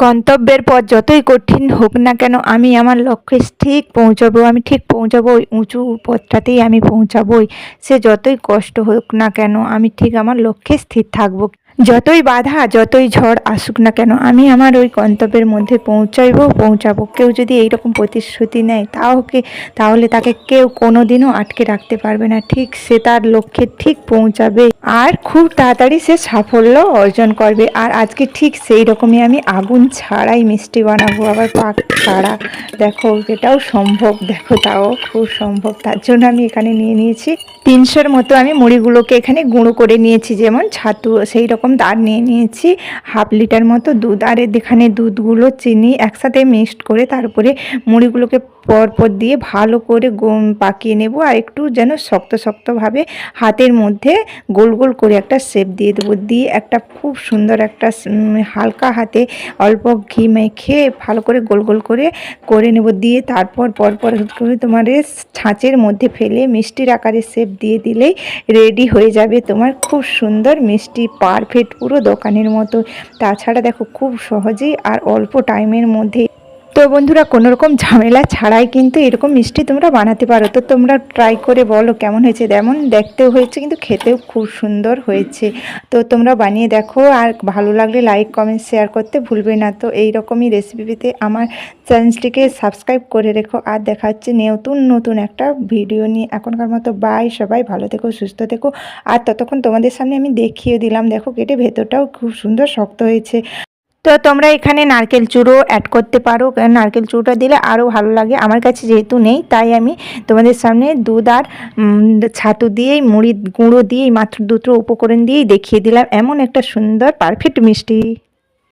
গন্তব্যের পথ যতই কঠিন হোক না কেন আমি আমার লক্ষ্যে ঠিক পৌঁছাবো। আমি ঠিক পৌঁছাবো, ওই উঁচু পথটাতেই আমি পৌঁছাবোই। সে যতই কষ্ট হোক না কেন আমি ঠিক আমার লক্ষ্যে স্থির থাকবো। যতই বাধা, যতই ঝড় আসুক না কেন আমি আমার ওই গন্তব্যের মধ্যে পৌঁছাবো। কেউ যদি এইরকম প্রতিশ্রুতি নেয় তাহলে তাকে কেউ কোনোদিনও আটকে রাখতে পারবে না। ঠিক সে তার লক্ষ্যে ঠিক পৌঁছাবে আর খুব তাড়াতাড়ি সে সাফল্য অর্জন করবে। আর আজকে ঠিক সেই রকমই আমি আগুন ছাড়াই মিষ্টি বানাবো, আবার পাক ছাড়া। দেখো এটাও সম্ভব, দেখো তাও খুব সম্ভব। তার জন্য আমি এখানে নিয়ে নিয়েছি 300-র মতো আমি মুড়িগুলোকে এখানে গুঁড়ো করে নিয়েছি, যেমন ছাতু সেই রকম দাঁড় নিয়ে নিয়েছি 1/2 লিটার মতো দুধ। আর এখানে দুধগুলো চিনি একসাথে মিক্সড করে তারপরে মুড়িগুলোকে পরপর দিয়ে ভালো করে পাকিয়ে নেব। আর একটু যেন শক্ত শক্তভাবে হাতের মধ্যে গোল গোল করে একটা শেপ দিয়ে দেবো। দিয়ে একটা খুব সুন্দর একটা হালকা হাতে অল্প ঘি মেখে ভালো করে গোল গোল করে নেব। দিয়ে তারপর পরপর করে তোমার ছাঁচের মধ্যে ফেলে মিষ্টির আকারে শেপ দিয়ে দিলেই রেডি হয়ে যাবে তোমার খুব সুন্দর মিষ্টি, পারফেক্ট পুরো দোকানের মতো। তাছাড়া দেখো খুব সহজেই আর অল্প টাইমের মধ্যে। তো বন্ধুরা, কোনো রকম ঝামেলা ছাড়াই কিন্তু এরকম মিষ্টি তোমরা বানাতে পারো। তো তোমরা ট্রাই করে বলো কেমন হয়েছে। যেমন দেখতেও হয়েছে কিন্তু খেতেও খুব সুন্দর হয়েছে। তো তোমরা বানিয়ে দেখো, আর ভালো লাগলে লাইক কমেন্ট শেয়ার করতে ভুলবে না। তো এই রকমই রেসিপি পেতে আমার চ্যানেলটিকে সাবস্ক্রাইব করে রেখো। আর দেখা হচ্ছে নতুন একটা ভিডিও নিয়ে। এখনকার মতো বাই, সবাই ভালো থেকো, সুস্থ থেকো। আর ততক্ষণ তোমাদের সামনে আমি দেখিয়ে দিলাম, দেখো কেটে ভেতরটাও খুব সুন্দর শক্ত হয়েছে। তো তোমরা এখানে নারকেল চূড়ো অ্যাড করতে পারো, নারকেল চূড়োটা দিলে আরও ভালো লাগে। আমার কাছে যেহেতু নেই তাই আমি তোমাদের সামনে দুধ আর ছাতু দিয়েই মুড়ি গুঁড়ো দিয়েই মাত্র দুটো উপকরণ দিয়েই দেখিয়ে দিলাম এমন একটা সুন্দর পারফেক্ট মিষ্টি।